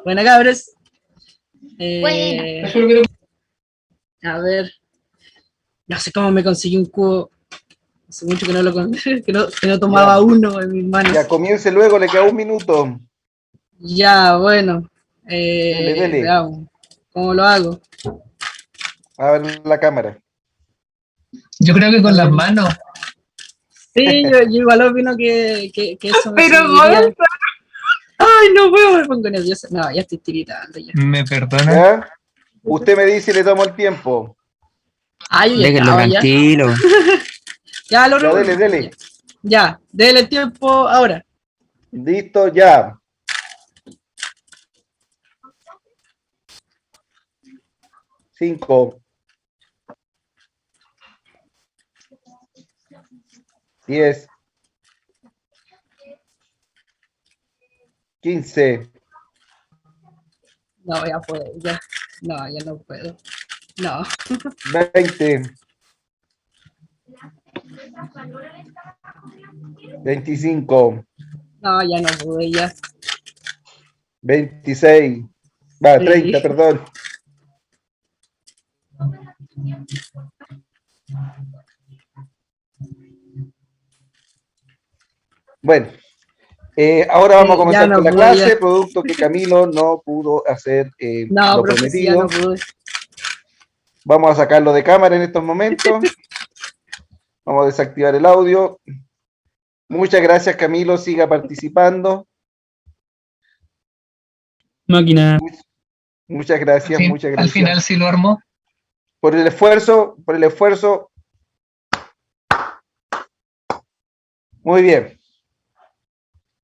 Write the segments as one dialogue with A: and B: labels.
A: Buena, cabros.
B: Buena.
A: A ver. No sé cómo me conseguí un cubo. Hace mucho que no lo que no tomaba uno en mis manos.
C: Ya comience luego, le queda 1 minuto.
A: Ya, bueno.
C: Dele.
A: Veamos. ¿Cómo lo hago?
C: A ver la cámara.
D: Yo creo que con las manos.
A: Sí, yo igual opino que eso me
B: Pero
A: serviría. Ay, no puedo, me pongo nerviosa. No, ya estoy tiritando ya.
D: ¿Me perdona?
C: ¿Ya? Usted me dice y le tomo el tiempo.
A: Ay, yo ya
E: Déjenlo
A: estaba ya.
E: tranquilo.
A: Ya, lo
C: Ya,
A: revuelvo.
C: dele.
A: Ya, dele el tiempo ahora.
C: Listo, ya. Cinco. 10. 15.
A: No, ya puedo, ya. No, ya no puedo. No.
C: 20. 25.
A: No, ya no pude, ya.
C: 26. Va, 30, perdón. Bueno, ahora vamos a comenzar con la clase, producto que Camilo no pudo hacer
A: no,
C: lo
A: profe, sí,
C: prometido.
A: ya no pude.
C: Vamos a sacarlo de cámara en estos momentos. Vamos a desactivar el audio. Muchas gracias, Camilo, siga participando.
E: Máquina.
C: Muchas gracias, muchas gracias.
D: Al final sí lo armó.
C: Por el esfuerzo. Muy bien.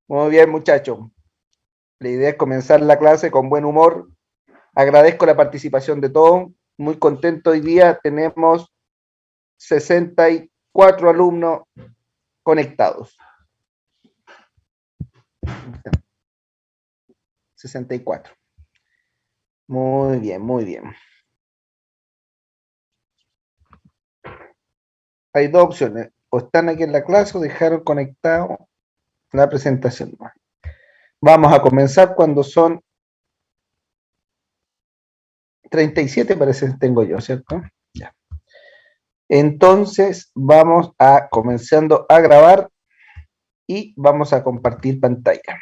C: Muy bien, muchachos. La idea es comenzar la clase con buen humor. Agradezco la participación de todos. Muy contento hoy día. Tenemos 64 alumnos conectados. 64. Muy bien, muy bien. Hay dos opciones. O están aquí en la clase o dejaron conectado la presentación. Vamos a comenzar cuando son 37, parece que tengo yo, ¿cierto? Ya. Entonces, vamos a comenzando a grabar y vamos a compartir pantalla.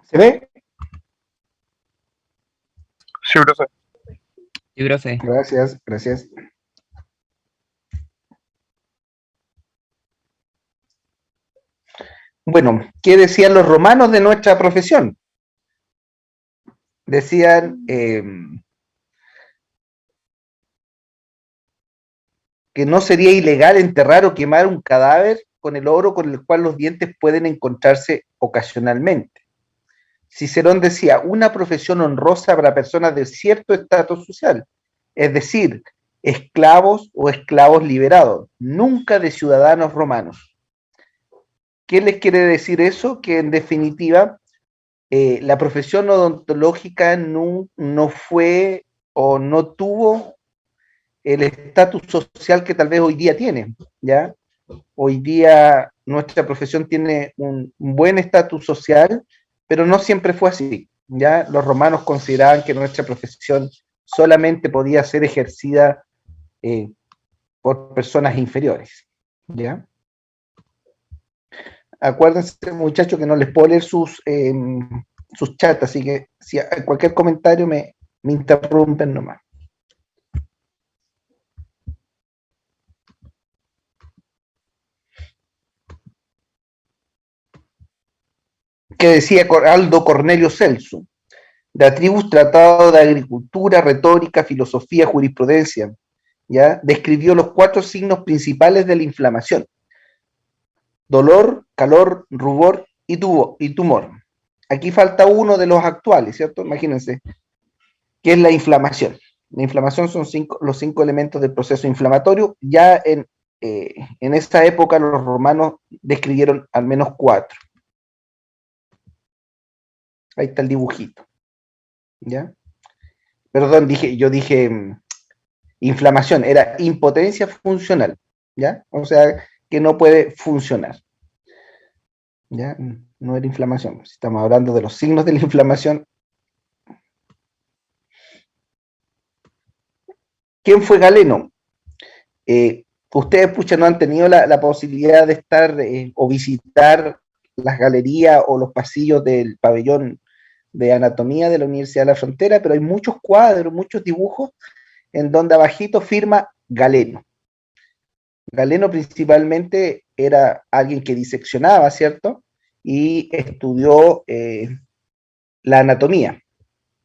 C: ¿Se ve?
F: Sí, profe.
E: Sí, profe.
C: Gracias, gracias. Bueno, ¿qué decían los romanos de nuestra profesión? Decían que no sería ilegal enterrar o quemar un cadáver con el oro con el cual los dientes pueden encontrarse ocasionalmente. Cicerón decía, una profesión honrosa para personas de cierto estatus social, es decir, esclavos o esclavos liberados, nunca de ciudadanos romanos. ¿Qué les quiere decir eso? Que en definitiva la profesión odontológica no fue o no tuvo el estatus social que tal vez hoy día tiene, ¿ya? Hoy día nuestra profesión tiene un buen estatus social, pero no siempre fue así, ¿ya? Los romanos consideraban que nuestra profesión solamente podía ser ejercida por personas inferiores, ¿ya? Acuérdense, muchachos, que no les puedo leer sus chats, así que si hay cualquier comentario me interrumpen nomás. Que decía Aldo Cornelio Celso, de Atribus Tratado de Agricultura, Retórica, Filosofía, Jurisprudencia, ¿ya? Describió los 4 signos principales de la inflamación: dolor, calor, rubor y tumor. Aquí falta uno de los actuales, ¿cierto? Imagínense, ¿qué es la inflamación? La inflamación son los 5 elementos del proceso inflamatorio. Ya en esa época los romanos describieron al menos 4. Ahí está el dibujito, ¿ya? Perdón, yo dije inflamación, era impotencia funcional, ¿ya? O sea, que no puede funcionar, ¿ya? No era inflamación. Si estamos hablando de los signos de la inflamación. ¿Quién fue Galeno? Ustedes, pucha, no han tenido la posibilidad de estar o visitar las galerías o los pasillos del pabellón de anatomía de la Universidad de la Frontera, pero hay muchos cuadros, muchos dibujos en donde abajito firma Galeno. Galeno principalmente era alguien que diseccionaba, ¿cierto? Y estudió la anatomía,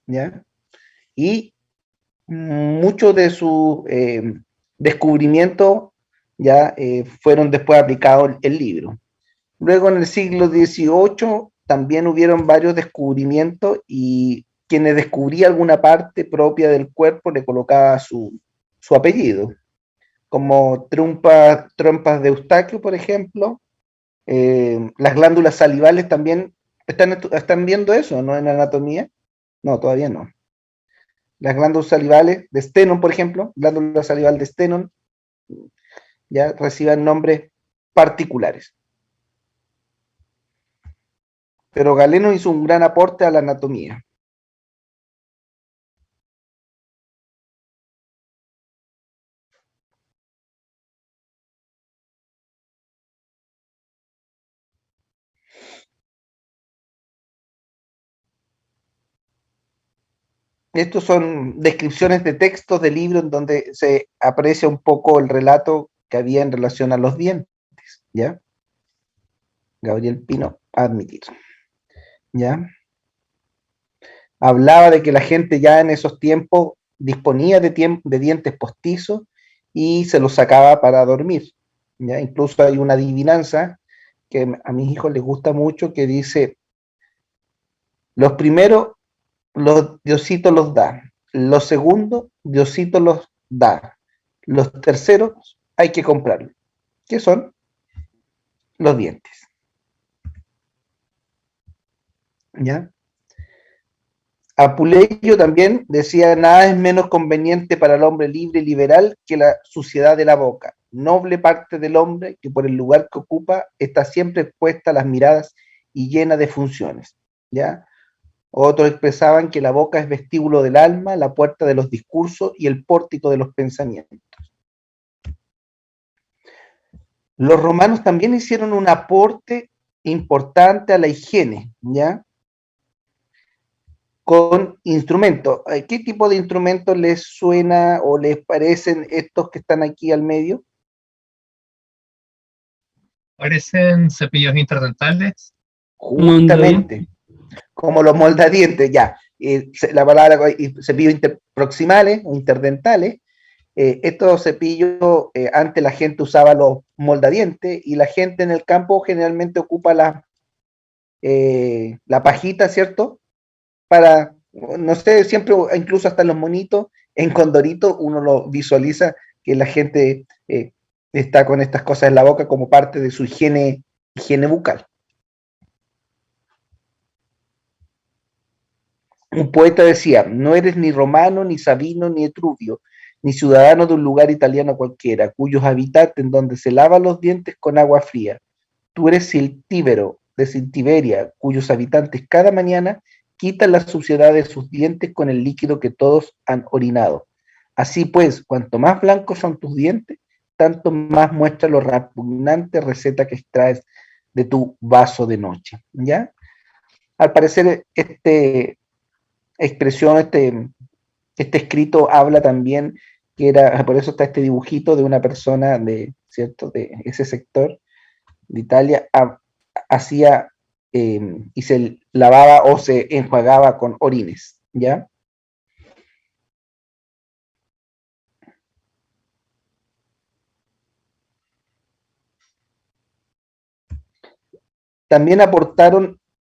C: ¿ya? Y muchos de sus descubrimientos ya fueron después aplicados en el libro. Luego en el siglo XVIII también hubieron varios descubrimientos y quienes descubría alguna parte propia del cuerpo le colocaba su apellido, como trompas de Eustaquio, por ejemplo. Las glándulas salivales también, ¿están viendo eso, no? En anatomía. No, todavía no. Las glándulas salivales de Stenon, por ejemplo, glándula salival de Stenon, ya reciben nombres particulares. Pero Galeno hizo un gran aporte a la anatomía. Estos son descripciones de textos de libros en donde se aprecia un poco el relato que había en relación a los dientes, ¿ya? Gabriel Pino, admitir, ¿ya? Hablaba de que la gente ya en esos tiempos disponía de dientes postizos y se los sacaba para dormir, ¿ya? Incluso hay una adivinanza que a mis hijos les gusta mucho que dice, los primeros Diosito los da, los segundos Diosito los da, los terceros hay que comprarlos. ¿Qué son? Los dientes. ¿Ya? Apuleyo también decía, nada es menos conveniente para el hombre libre y liberal que la suciedad de la boca, noble parte del hombre que por el lugar que ocupa está siempre expuesta a las miradas y llena de funciones. ¿Ya? Otros expresaban que la boca es vestíbulo del alma, la puerta de los discursos y el pórtico de los pensamientos. Los romanos también hicieron un aporte importante a la higiene, ¿ya? Con instrumentos. ¿Qué tipo de instrumentos les suena o les parecen estos que están aquí al medio?
D: Parecen cepillos interdentales.
C: Justamente, como los moldadientes, ya. La palabra cepillos interproximales o interdentales. Estos cepillos, antes la gente usaba los moldadientes y la gente en el campo generalmente ocupa la pajita, ¿cierto? Para, no sé, siempre, incluso hasta los monitos, en Condorito uno lo visualiza que la gente está con estas cosas en la boca como parte de su higiene bucal. Un poeta decía, no eres ni romano, ni sabino, ni etrusco, ni ciudadano de un lugar italiano cualquiera, cuyos habitantes en donde se lavan los dientes con agua fría. Tú eres Ciltíbero, de Ciltiberia, cuyos habitantes cada mañana quitan la suciedad de sus dientes con el líquido que todos han orinado. Así pues, cuanto más blancos son tus dientes, tanto más muestra lo repugnante receta que extraes de tu vaso de noche. ¿Ya? Al parecer, expresión, este escrito habla también que era, por eso está este dibujito de una persona ¿cierto? De ese sector de Italia, hacía y se lavaba o se enjuagaba con orines, ¿ya? También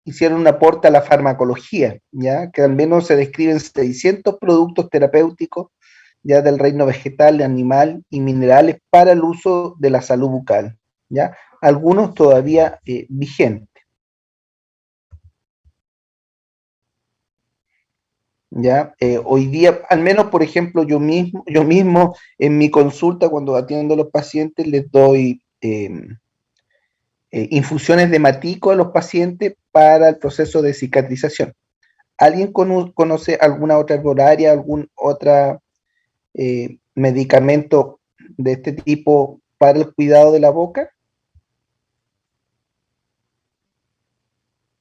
C: hicieron un aporte a la farmacología, ¿ya? Que al menos se describen 600 productos terapéuticos ya del reino vegetal, animal y minerales para el uso de la salud bucal, ¿ya? Algunos todavía vigentes. ¿ya? Hoy día, al menos, por ejemplo, yo mismo en mi consulta, cuando atiendo a los pacientes, les doy infusiones de matico a los pacientes para el proceso de cicatrización. ¿Alguien conoce alguna otra herbolaria, algún otro medicamento de este tipo para el cuidado de la boca?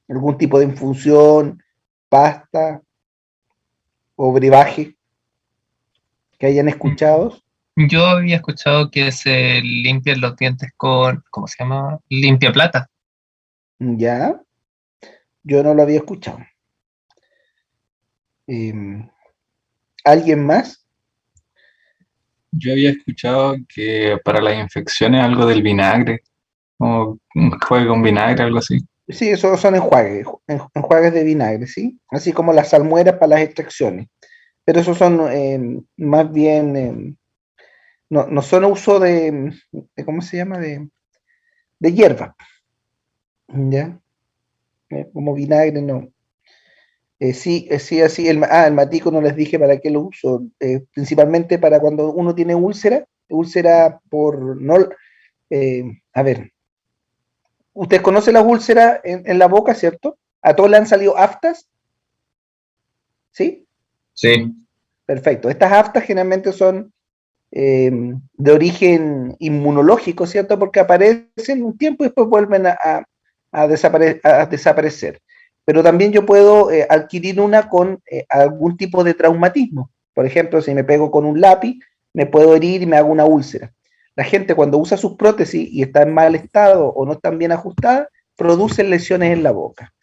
C: ¿Algún tipo de infusión, pasta o brebaje que hayan escuchado?
D: Yo había escuchado que se limpian los dientes con, ¿cómo se llama? Limpia plata.
C: Ya, yo no lo había escuchado. ¿Alguien más?
F: Yo había escuchado que para las infecciones algo del vinagre, o un juego con vinagre, algo así.
C: Sí, esos son enjuagues, enjuagues de vinagre, ¿sí? Así como las salmueras para las extracciones. Pero esos son más bien, no son uso ¿cómo se llama? De hierba, ¿ya? Como vinagre, no. Sí, así, el matico no les dije para qué lo uso, principalmente para cuando uno tiene úlcera por, no, a ver, usted conoce las úlceras en la boca, ¿cierto? A todos le han salido aftas, ¿sí?
F: Sí.
C: Perfecto. Estas aftas generalmente son de origen inmunológico, ¿cierto? Porque aparecen un tiempo y después vuelven a desaparecer. Pero también yo puedo adquirir una con algún tipo de traumatismo. Por ejemplo, si me pego con un lápiz, me puedo herir y me hago una úlcera. La gente cuando usa sus prótesis y está en mal estado o no están bien ajustadas, producen lesiones en la boca.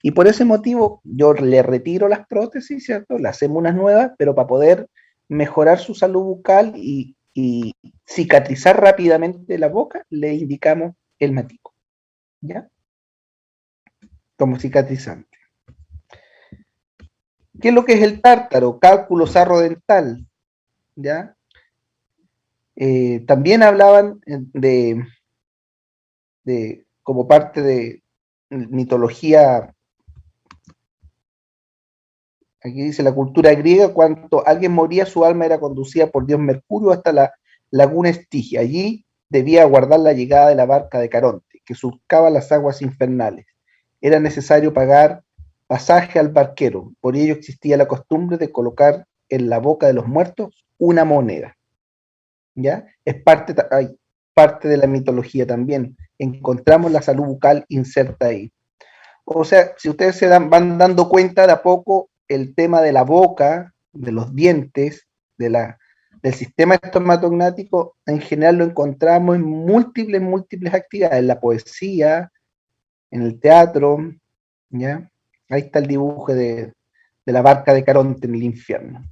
C: Y por ese motivo yo le retiro las prótesis, ¿cierto? Le hacemos unas nuevas, pero para poder mejorar su salud bucal y cicatrizar rápidamente la boca, le indicamos el matico, ¿ya? Como cicatrizante. ¿Qué es lo que es el tártaro? Cálculo sarro dental, ¿ya? También hablaban como parte de mitología. Aquí dice la cultura griega, cuando alguien moría, su alma era conducida por Dios Mercurio hasta la laguna Estigia. Allí debía aguardar la llegada de la barca de Caronte, que surcaba las aguas infernales. Era necesario pagar pasaje al barquero, por ello existía la costumbre de colocar en la boca de los muertos una moneda. ¿Ya? Es parte de la mitología también. Encontramos la salud bucal inserta ahí. O sea, si ustedes van dando cuenta de a poco, el tema de la boca, de los dientes, del sistema estomatognático, en general lo encontramos en múltiples actividades, en la poesía, en el teatro, ¿ya? Ahí está el dibujo de la barca de Caronte en el infierno.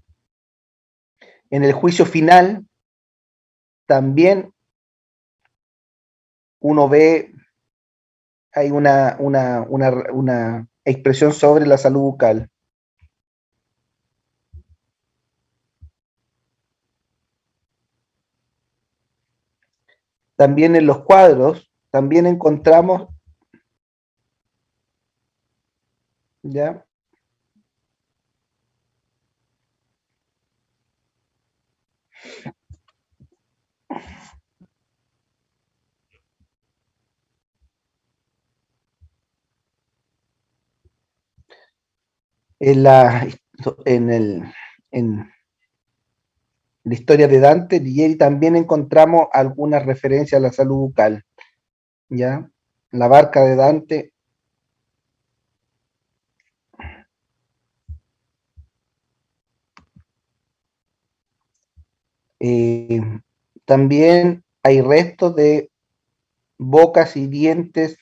C: En el juicio final, también uno ve, hay una expresión sobre la salud bucal. También en los cuadros, también encontramos, ¿ya? En la, en el, en la historia de Dante Alighieri también encontramos algunas referencias a la salud bucal, ¿ya? La barca de Dante. Eh, También hay restos de bocas y dientes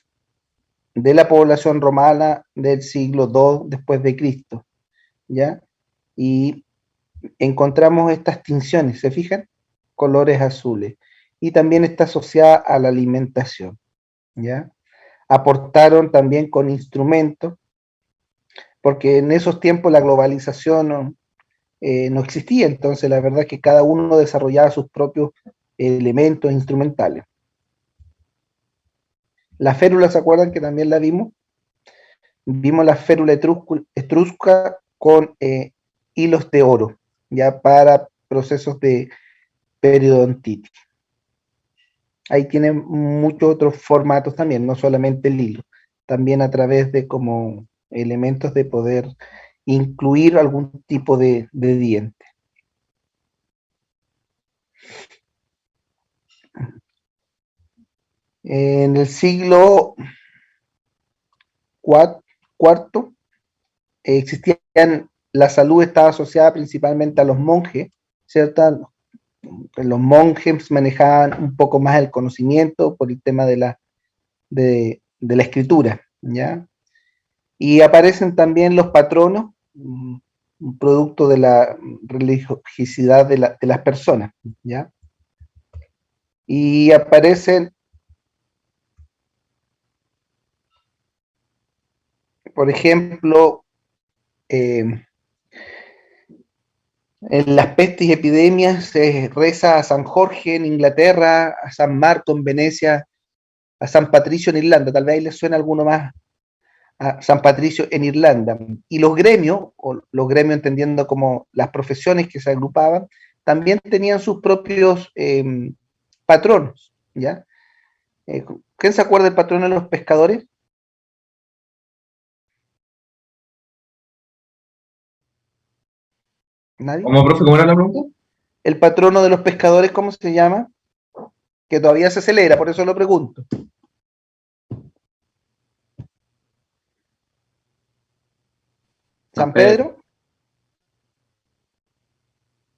C: de la población romana del siglo II después de Cristo, ¿ya? Y encontramos estas tinciones, ¿se fijan? Colores azules. Y también está asociada a la alimentación, ¿ya? Aportaron también con instrumentos, porque en esos tiempos la globalización no existía, entonces la verdad es que cada uno desarrollaba sus propios elementos instrumentales. La férula, ¿se acuerdan que también la vimos? Vimos la férula etrusca con hilos de oro, ya para procesos de periodontitis. Ahí tienen muchos otros formatos también, no solamente el hilo, también a través de como elementos de poder incluir algún tipo de diente. En el siglo cuarto existían, la salud estaba asociada principalmente a los monjes, ¿cierto? Los monjes manejaban un poco más el conocimiento por el tema de la escritura, ¿ya? Y aparecen también los patronos, un producto de la religiosidad de las personas, ¿ya? Y aparecen, por ejemplo, en las pestes y epidemias se reza a San Jorge en Inglaterra, a San Marco en Venecia, a San Patricio en Irlanda, tal vez ahí les suena alguno más, a San Patricio en Irlanda. Y los gremios, o los gremios entendiendo como las profesiones que se agrupaban, también tenían sus propios patronos, ¿ya? ¿Quién se acuerda del patrono de los pescadores? ¿Nadie?
F: ¿Cómo, profe? ¿Cómo era la pregunta?
C: El patrono de los pescadores, ¿cómo se llama? Que todavía se celebra, por eso lo pregunto. ¿San Pedro?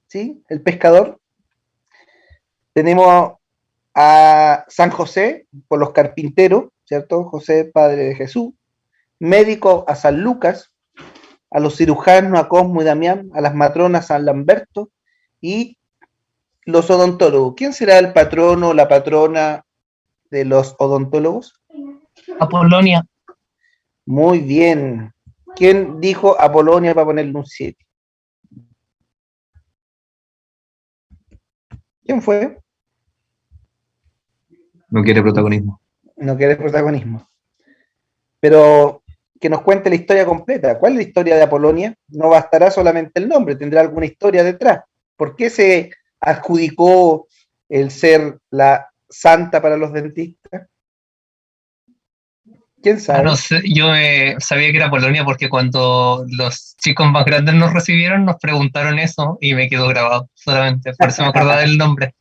C: ¿Sí? El pescador. Tenemos a San José, por los carpinteros, ¿cierto? José, padre de Jesús. Médico a San Lucas, a los cirujanos a Cosmo y Damián, a las matronas a San Lamberto y los odontólogos. ¿Quién será el patrono o la patrona de los odontólogos?
D: Apolonia.
C: Muy bien. ¿Quién dijo Apolonia para ponerle un 7? ¿Quién fue?
F: No quiere protagonismo.
C: No quiere protagonismo. Pero que nos cuente la historia completa. ¿Cuál es la historia de Apolonia? No bastará solamente el nombre, tendrá alguna historia detrás. ¿Por qué se adjudicó el ser la santa para los dentistas? ¿Quién sabe?
D: No sé, yo sabía que era Polonia porque cuando los chicos más grandes nos recibieron nos preguntaron eso y me quedó grabado solamente, por eso me acordaba del nombre.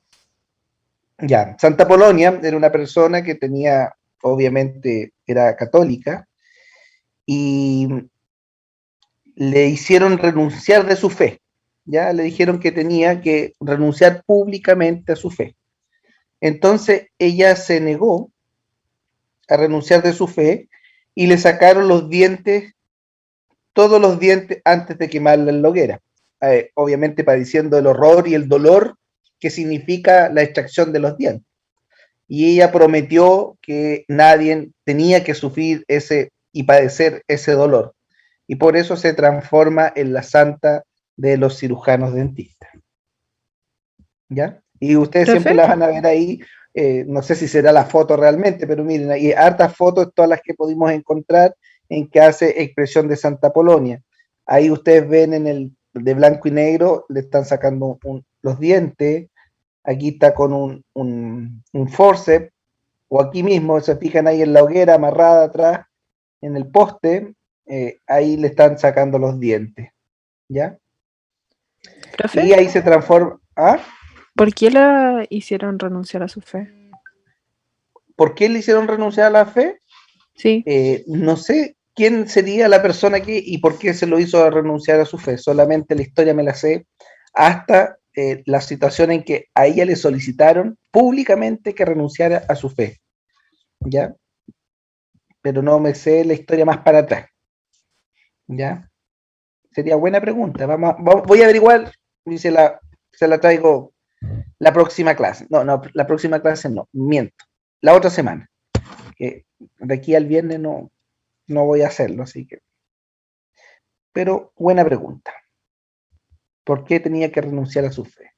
C: Ya, Santa Polonia era una persona que tenía, obviamente, era católica y le hicieron renunciar de su fe. Ya le dijeron que tenía que renunciar públicamente a su fe. Entonces ella se negó a renunciar de su fe y le sacaron los dientes, todos los dientes antes de quemarla en la hoguera. Obviamente padeciendo el horror y el dolor que significa la extracción de los dientes. Y ella prometió que nadie tenía que sufrir ese y padecer ese dolor. Y por eso se transforma en la santa de los cirujanos dentistas. ¿Ya? Y ustedes
A: ¿Profe?
C: siempre la van a ver ahí, no sé si será la foto realmente, pero miren, hay hartas fotos, todas las que pudimos encontrar, en que hace expresión de Santa Polonia. Ahí ustedes ven en el de blanco y negro, le están sacando los dientes, aquí está con un forceps, o aquí mismo, se fijan ahí en la hoguera amarrada atrás, en el poste, ahí le están sacando los dientes, ¿ya?
B: ¿Profe?
C: Y ahí se transforma, ¿ah?
B: ¿Por qué la hicieron renunciar a su fe?
C: ¿Por qué le hicieron renunciar a la fe?
B: Sí.
C: No sé quién sería la persona que y por qué se lo hizo renunciar a su fe, solamente la historia me la sé, hasta la situación en que a ella le solicitaron públicamente que renunciara a su fe, ¿ya? Pero no me sé la historia más para atrás, ¿ya? Sería buena pregunta, voy a averiguar y se la traigo la próxima clase. No, la próxima clase no, miento, la otra semana, que de aquí al viernes no voy a hacerlo, así que. Pero buena pregunta. ¿Por qué tenía que renunciar a su fe?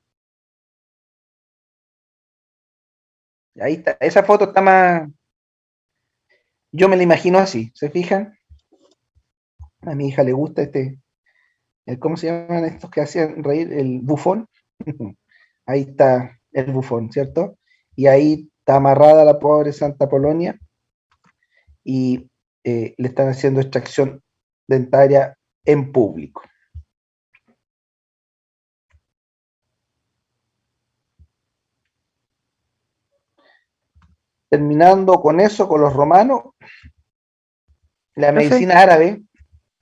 C: Ahí está, esa foto está más. Yo me la imagino así, ¿se fijan? A mi hija le gusta ¿Cómo se llaman estos que hacían reír? El bufón. Ahí está el bufón, ¿cierto? Y ahí está amarrada la pobre Santa Polonia y le están haciendo extracción dentaria en público. Terminando con eso, con los romanos, la
B: Profe.
C: medicina árabe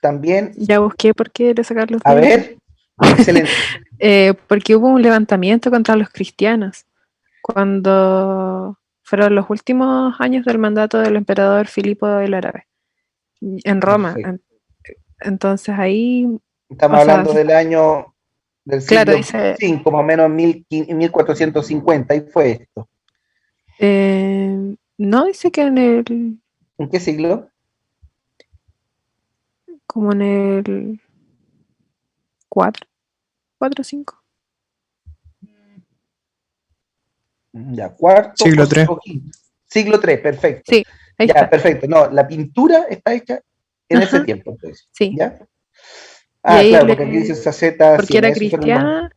C: también,
B: Ya busqué por qué le sacar los
C: a
B: dientes.
C: ver, excelente.
B: Porque hubo un levantamiento contra los cristianos cuando fueron los últimos años del mandato del emperador Filipo el Árabe en Roma.
C: Perfecto.
B: Entonces ahí,
C: Estamos
B: o sea,
C: hablando del año del
B: claro,
C: siglo
B: dice,
C: V, más o menos 1450, y fue esto.
B: no dice que
C: ¿En qué siglo?
B: como en el 4 o 5.
C: Ya, cuarto
E: Siglo
C: o
E: III.
C: quinto. Siglo III, perfecto.
B: Sí, ahí
C: Ya,
B: está.
C: perfecto. No, la pintura está hecha en ese
B: Ajá,
C: tiempo, entonces.
B: sí.
C: ¿Ya?
B: Y ahí
C: Claro, porque aquí dice Saceta
B: porque
C: 100,
B: era
C: esos fueron los.
B: cristiana,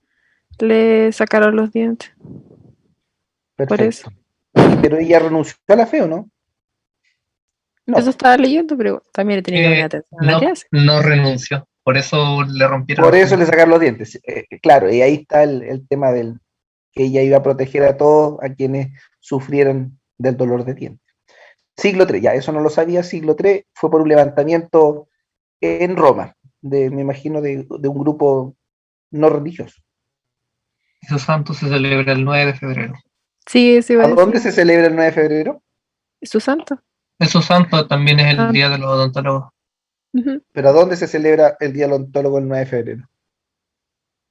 B: le sacaron los dientes. Por eso.
C: Perfecto. Pero ella renunció a la fe, ¿o no?
B: Eso
C: No.
B: estaba leyendo, pero también tenía que poner atención a la
D: No,
B: clase.
D: no renunció. Por eso le rompieron
C: Por
D: los
C: eso le
D: dientes.
C: sacaron los dientes. Claro, y ahí está el tema del que ella iba a proteger a todos a quienes sufrieran del dolor de dientes. Siglo III, ya, eso no lo sabía. Siglo III fue por un levantamiento en Roma, me imagino, de un grupo no religioso.
D: Y su santo se celebra el 9 de febrero.
B: Sí, eso iba
C: ¿A
B: a
C: dónde
B: decir.
C: se celebra el 9 de febrero?
B: ¿Es su santo?
D: Su santo también es el
B: Ah,
D: día de los odontólogos.
B: ujú.
C: ¿Pero a dónde se celebra el Día del Odontólogo el 9 de febrero?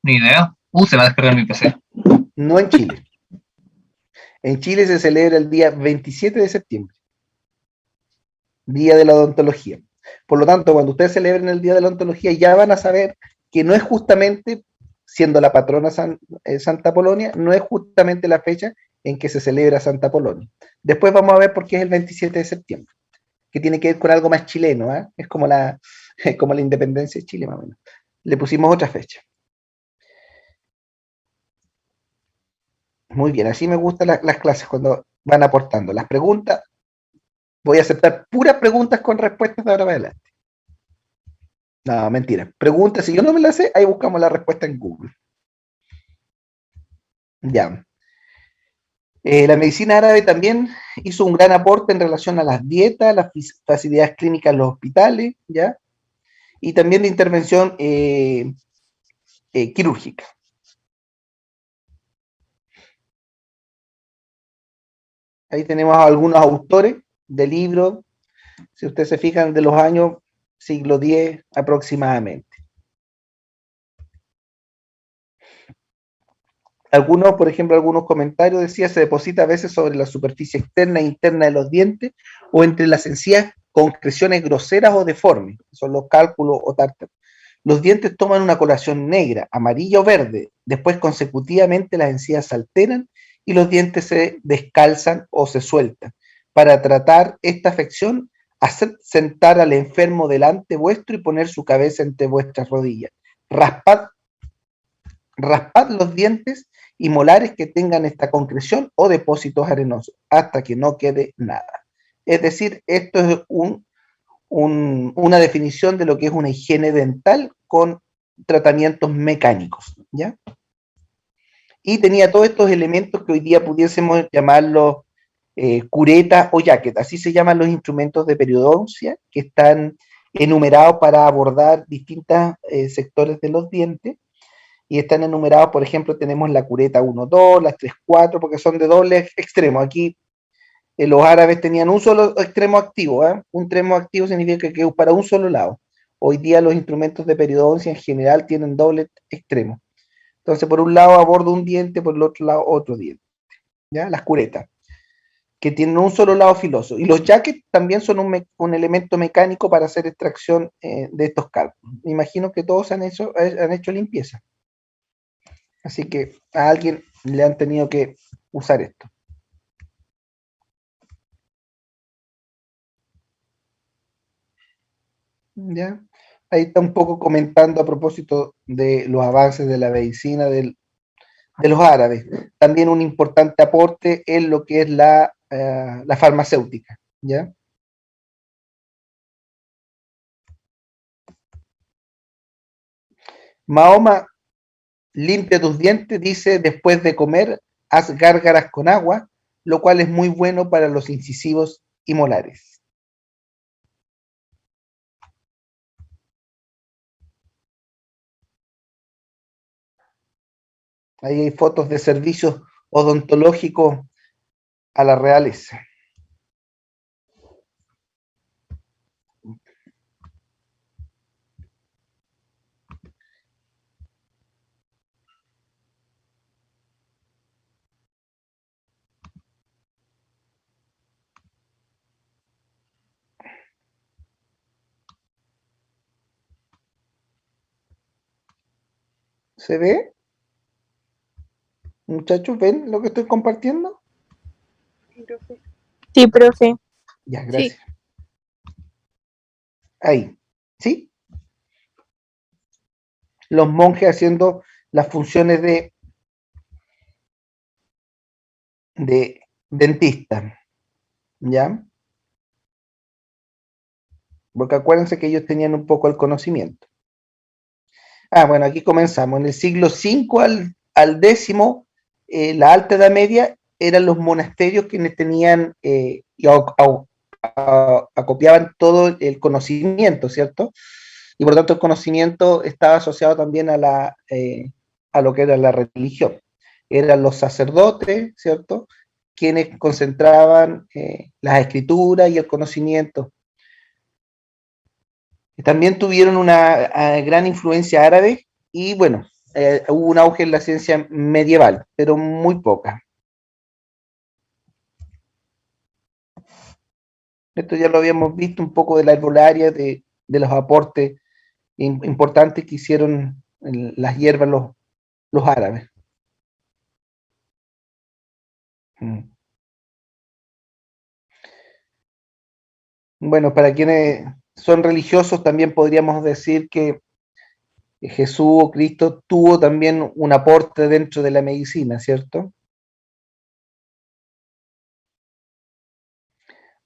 D: Ni idea. Se va a descargar mi PC.
C: No en Chile. En Chile se celebra el día 27 de septiembre, Día de la Odontología. Por lo tanto, cuando ustedes celebren el Día de la Odontología, ya van a saber que no es justamente, siendo la patrona Santa Polonia, no es justamente la fecha en que se celebra Santa Polonia. Después vamos a ver por qué es el 27 de septiembre, que tiene que ver con algo más chileno, ¿eh? Es como como la independencia de Chile, más o menos. Le pusimos otra fecha. Muy bien, así me gustan las clases cuando van aportando. Las preguntas, voy a aceptar puras preguntas con respuestas de ahora para adelante. No, mentira. Preguntas, si yo no me las sé, ahí buscamos la respuesta en Google. Ya. La medicina árabe también hizo un gran aporte en relación a las dietas, las facilidades clínicas en los hospitales, ¿ya? Y también de intervención quirúrgica. Ahí tenemos algunos autores de libros, si ustedes se fijan, de los años siglo X aproximadamente. Algunos, por ejemplo, algunos comentarios decía, se deposita a veces sobre la superficie externa e interna de los dientes o entre las encías concreciones groseras o deformes, son los cálculos o tártaros. Los dientes toman una coloración negra, amarilla o verde, después consecutivamente las encías se alteran y los dientes se descalzan o se sueltan. Para tratar esta afección, haced sentar al enfermo delante vuestro y poner su cabeza entre vuestras rodillas. Raspad los dientes y molares que tengan esta concreción o depósitos arenosos, hasta que no quede nada. Es decir, esto es una definición de lo que es una higiene dental con tratamientos mecánicos, ¿ya? Y tenía todos estos elementos que hoy día pudiésemos llamarlos curetas o jaquetas, así se llaman los instrumentos de periodoncia que están enumerados para abordar distintos sectores de los dientes y están enumerados, por ejemplo, tenemos la cureta 1, 2, las 3, 4, porque son de doble extremo. Aquí los árabes tenían un solo extremo activo, ¿eh? Un extremo activo significa que es para un solo lado. Hoy día los instrumentos de periodoncia en general tienen doble extremo. Entonces, por un lado abordo un diente, por el otro lado otro diente. ¿Ya? Las curetas, que tienen un solo lado filoso. Y los jackets también son un elemento mecánico para hacer extracción de estos cálculos. Me imagino que todos han hecho limpieza. Así que a alguien le han tenido que usar esto. ¿Ya? ahí está un poco comentando a propósito de los avances de la medicina de los árabes. También un importante aporte en lo que es la farmacéutica, ¿ya? Mahoma limpia tus dientes, dice, después de comer, haz gárgaras con agua, lo cual es muy bueno para los incisivos y molares. Ahí hay fotos de servicios odontológicos a la realeza. ¿Se ve? Muchachos, ¿ven lo que estoy compartiendo?
G: Sí, profe.
C: Ya, gracias. Ahí, ¿sí? Los monjes haciendo las funciones de dentista, ¿ya? Porque acuérdense que ellos tenían un poco el conocimiento. Bueno, aquí comenzamos. En el siglo V al X, la Alta Edad Media, eran los monasterios quienes tenían y acopiaban todo el conocimiento, ¿cierto? Y por lo tanto el conocimiento estaba asociado también a lo que era la religión. Eran los sacerdotes, ¿cierto?, quienes concentraban las escrituras y el conocimiento. También tuvieron una gran influencia árabe y bueno, hubo un auge en la ciencia medieval, pero muy poca. Esto ya lo habíamos visto un poco de la herbolaria, de los aportes importantes que hicieron las hierbas los árabes. Bueno, para quienes son religiosos también podríamos decir que Jesús o Cristo tuvo también un aporte dentro de la medicina, ¿cierto?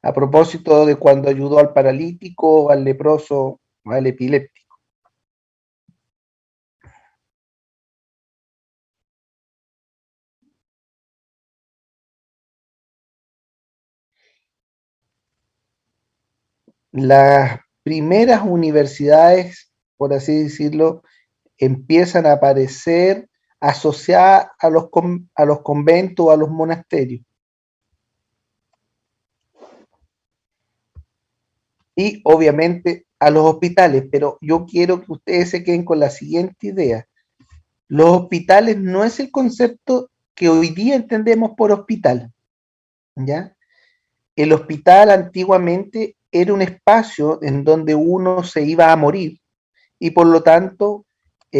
C: A propósito de cuando ayudó al paralítico, al leproso, al epiléptico. Las primeras universidades, por así decirlo, empiezan a aparecer asociadas a los conventos, a los monasterios. Y obviamente a los hospitales, pero yo quiero que ustedes se queden con la siguiente idea. Los hospitales no es el concepto que hoy día entendemos por hospital, ¿ya? El hospital antiguamente era un espacio en donde uno se iba a morir y por lo tanto,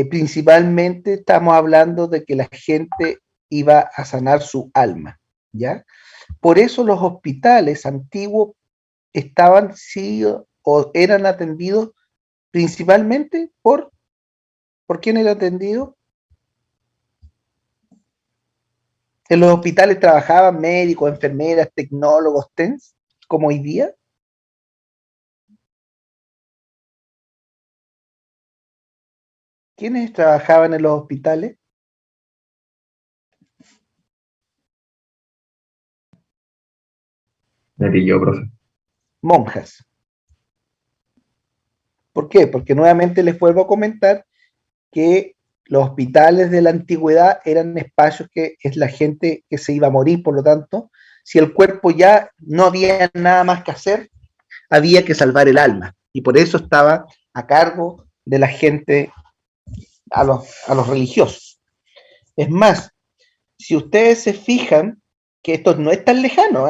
C: principalmente estamos hablando de que la gente iba a sanar su alma, ¿ya? Por eso los hospitales antiguos estaban sí o eran atendidos principalmente ¿por quién era atendido? En los hospitales trabajaban médicos, enfermeras, tecnólogos, TENS, como hoy día. ¿Quiénes trabajaban en los hospitales?
F: Y yo, profe.
C: Monjas. ¿Por qué? Porque nuevamente les vuelvo a comentar que los hospitales de la antigüedad eran espacios que es la gente que se iba a morir, por lo tanto, si el cuerpo ya no había nada más que hacer, había que salvar el alma. Y por eso estaba a cargo de la gente, a los religiosos. Es más, si ustedes se fijan, que esto no es tan lejano,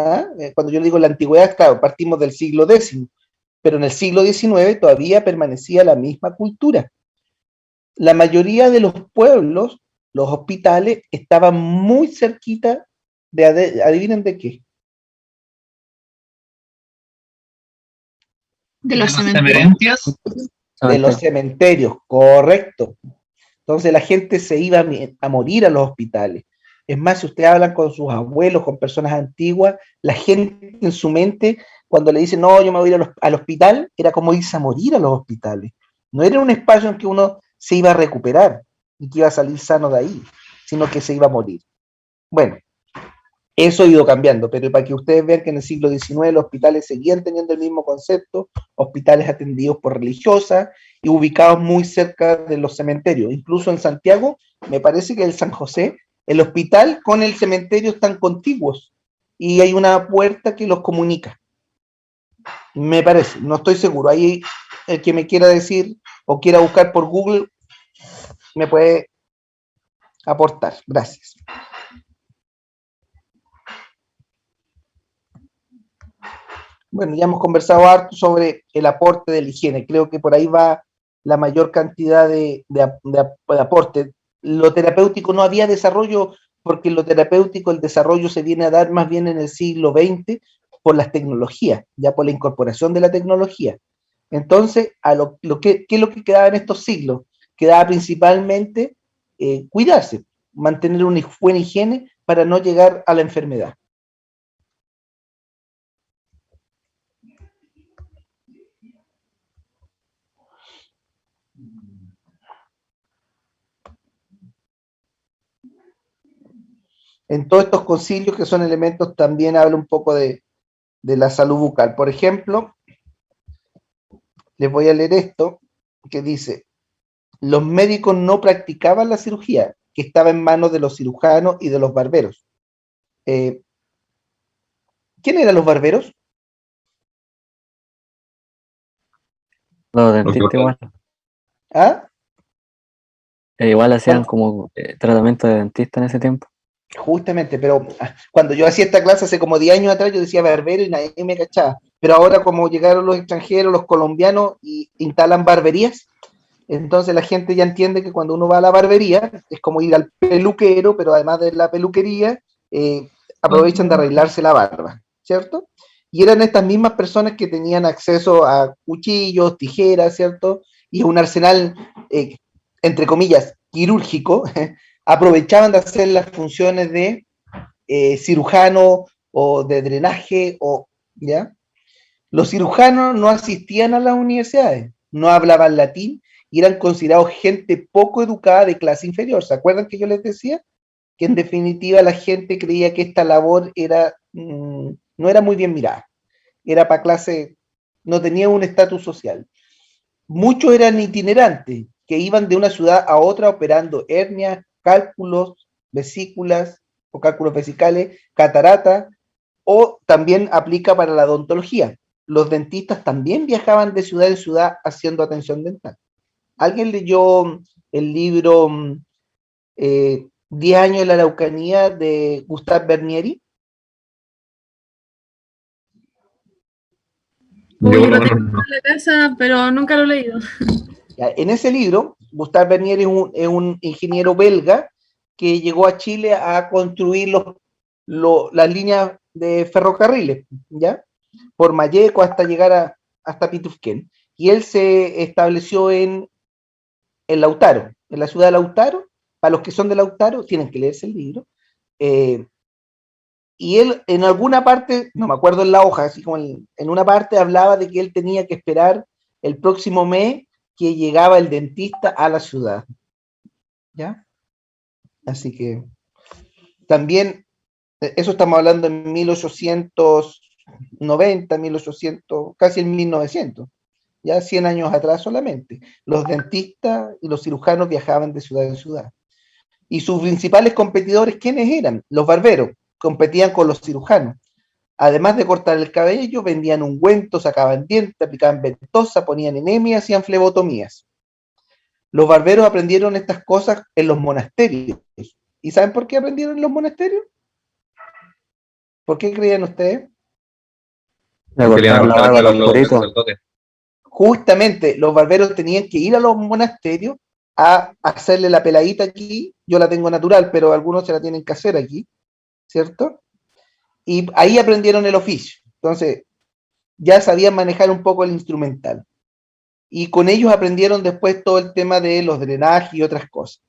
C: cuando yo digo la antigüedad, claro, partimos del siglo X, pero en el siglo XIX todavía permanecía la misma cultura. La mayoría de los pueblos, los hospitales, estaban muy cerquita de, adivinen de qué.
A: De los
D: los
A: cementerios.
D: cementerios.
C: De los cementerios, correcto. Entonces la gente se iba a morir a los hospitales. Es más, si ustedes hablan con sus abuelos, con personas antiguas, la gente en su mente, cuando le dicen, no, yo me voy a ir al hospital, era como irse a morir a los hospitales. No era un espacio en que uno se iba a recuperar y que iba a salir sano de ahí, sino que se iba a morir. Bueno, eso ha ido cambiando, pero para que ustedes vean que en el siglo XIX los hospitales seguían teniendo el mismo concepto, hospitales atendidos por religiosas y ubicados muy cerca de los cementerios. Incluso en Santiago, me parece que el San José, el hospital con el cementerio están contiguos y hay una puerta que los comunica. Me parece, no estoy seguro. Ahí el que me quiera decir o quiera buscar por Google me puede aportar. Gracias. Bueno, ya hemos conversado harto sobre el aporte de la higiene. Creo que por ahí va la mayor cantidad de aporte. Lo terapéutico no había desarrollo, porque en lo terapéutico el desarrollo se viene a dar más bien en el siglo XX por las tecnologías, ya por la incorporación de la tecnología. Entonces, ¿qué es lo que quedaba en estos siglos? Quedaba principalmente cuidarse, mantener una buena higiene para no llegar a la enfermedad. En todos estos concilios, que son elementos, también habla un poco de la salud bucal. Por ejemplo, les voy a leer esto, que dice, los médicos no practicaban la cirugía, que estaba en manos de los cirujanos y de los barberos. ¿Quién eran los barberos?
G: Los dentistas igual.
C: ¿Ah?
G: Igual hacían como tratamiento de dentista en ese tiempo.
C: Justamente, pero cuando yo hacía esta clase hace como 10 años atrás, yo decía barbero y nadie me cachaba. Pero ahora, como llegaron los extranjeros, los colombianos, y instalan barberías, entonces la gente ya entiende que cuando uno va a la barbería, es como ir al peluquero, pero además de la peluquería, aprovechan de arreglarse la barba, ¿cierto? Y eran estas mismas personas que tenían acceso a cuchillos, tijeras, ¿cierto? Y un arsenal, entre comillas, quirúrgico, aprovechaban de hacer las funciones de cirujano o de drenaje, ¿ya? Los cirujanos no asistían a las universidades, no hablaban latín y eran considerados gente poco educada de clase inferior. ¿Se acuerdan que yo les decía? Que en definitiva la gente creía que esta labor era, no era muy bien mirada, era para clase, no tenía un estatus social. Muchos eran itinerantes, que iban de una ciudad a otra operando hernias, cálculos, vesículas o cálculos vesicales, catarata, o también aplica para la odontología. Los dentistas también viajaban de ciudad en ciudad haciendo atención dental. ¿Alguien leyó el libro 10 años de la Araucanía de Gustave Bernieri?
A: Uy,
F: Yo
A: yo
F: por
A: lo
F: lo
A: tengo
F: menos no.
A: en la casa, pero nunca lo he leído.
C: En ese libro, Gustave Bernier es un ingeniero belga que llegó a Chile a construir las líneas de ferrocarriles, ¿ya? Por Malleco hasta llegar hasta Pitufquén. Y él se estableció en Lautaro, en la ciudad de Lautaro. Para los que son de Lautaro, tienen que leerse el libro. Y él en alguna parte, no me acuerdo en la hoja, así como en una parte hablaba de que él tenía que esperar el próximo mes que llegaba el dentista a la ciudad. ¿Ya? Así que también, eso estamos hablando en 1890, 1800, casi en 1900, ya 100 años atrás solamente. Los dentistas y los cirujanos viajaban de ciudad en ciudad. Y sus principales competidores, ¿quiénes eran? Los barberos, competían con los cirujanos. Además de cortar el cabello, vendían ungüentos, sacaban dientes, aplicaban ventosa, ponían enemia, hacían flebotomías. Los barberos aprendieron estas cosas en los monasterios. ¿Y saben por qué aprendieron en los monasterios? ¿Por qué creían ustedes?
G: Le
F: Porque le iban a
G: cortaban la
F: cortar
G: barba
F: el
G: a
F: pelo
G: los
F: a los
G: curitos.
F: sacerdotes.
C: Justamente los barberos tenían que ir a los monasterios a hacerle la peladita aquí. Yo la tengo natural, pero algunos se la tienen que hacer aquí, ¿cierto? Y ahí aprendieron el oficio. Entonces, ya sabían manejar un poco el instrumental. y con ellos aprendieron después todo el tema de los drenajes y otras cosas.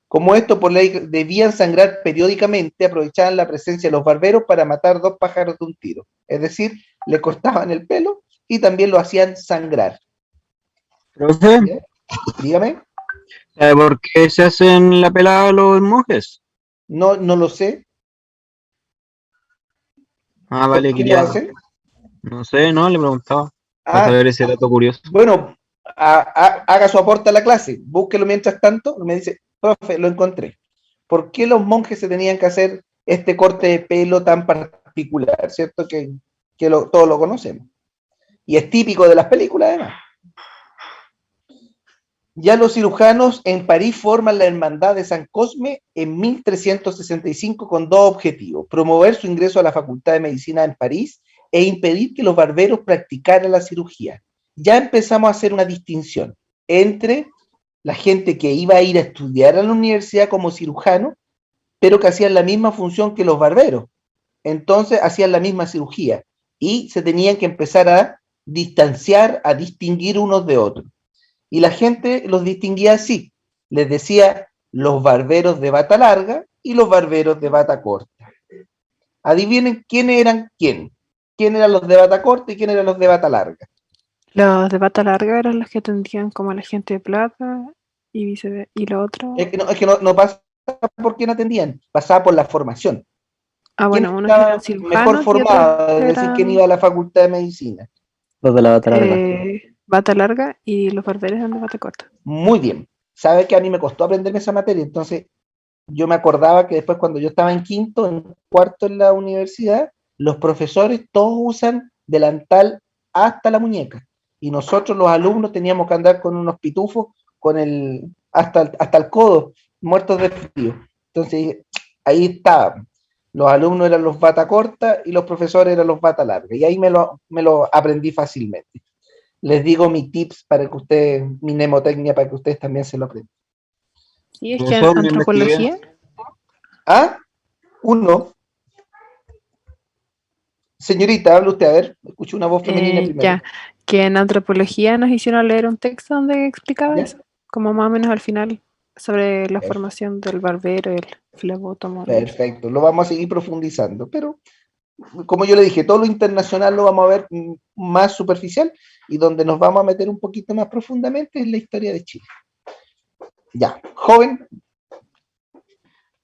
C: Como esto por ley debían sangrar periódicamente, aprovechaban la presencia de los barberos para matar 2 pájaros de un tiro. Es decir, le cortaban el pelo y también lo hacían sangrar.
H: Profe,
C: ¿Ya? Dígame.
H: ¿por qué se hacen la pelada a los monjes?
C: No lo sé.
H: Ah,
C: ¿Por
H: vale,
C: qué lo
H: quería.
C: hacen?
H: No sé, no, le preguntaba. Para
C: Ah,
H: saber ese dato curioso.
C: bueno, haga su aporte a la clase. Búsquelo mientras tanto. Me dice, profe, lo encontré. ¿Por qué los monjes se tenían que hacer este corte de pelo tan particular? ¿Cierto? Que todos lo conocemos. Y es típico de las películas, además. Ya los cirujanos en París forman la Hermandad de San Cosme en 1365 con 2 objetivos: promover su ingreso a la Facultad de Medicina en París e impedir que los barberos practicaran la cirugía. Ya empezamos a hacer una distinción entre la gente que iba a ir a estudiar a la universidad como cirujano, pero que hacían la misma función que los barberos. Entonces hacían la misma cirugía y se tenían que empezar a distanciar, a distinguir unos de otros. Y la gente los distinguía así. Les decía los barberos de bata larga y los barberos de bata corta. Adivinen quiénes eran quién. ¿Quién eran los de bata corta y quién eran los de bata larga?
B: Los de bata larga eran los que atendían como a la gente de plata y viceversa. Y lo otro.
C: Es que no pasa por quién atendían, pasaba por la formación.
B: Ah,
C: ¿Quién
B: bueno, unos eran
C: estaba mejor
B: cirujanos y otros
C: formado? Es decir, quién
B: eran
C: iba a la facultad de medicina.
G: Los de la bata larga.
B: bata larga y los barberos eran de bata corta.
C: Muy bien. Sabe que a mí me costó aprenderme esa materia, entonces yo me acordaba que después cuando yo estaba en quinto, en cuarto en la universidad, los profesores todos usan delantal hasta la muñeca. Y nosotros los alumnos teníamos que andar con unos pitufos hasta el codo, muertos de frío. Entonces ahí estaba. Los alumnos eran los bata corta y los profesores eran los bata larga. Y ahí me lo aprendí fácilmente. Les digo mis tips para que ustedes, mi mnemotecnia para que ustedes también se lo aprendan.
B: Sí, es que
H: Profesor, me
B: antropología.
C: ¿Ah? Uno. Señorita, hable usted, a ver, escucho una voz femenina primero.
B: Ya, que en antropología nos hicieron leer un texto donde explicaba
C: ¿Ya?
B: eso, como más o menos al final, sobre la
C: Perfecto.
B: formación del barbero y el flebótomo.
C: Perfecto, lo vamos a seguir profundizando, pero como yo le dije, todo lo internacional lo vamos a ver más superficial y donde nos vamos a meter un poquito más profundamente es la historia de Chile. Ya, joven,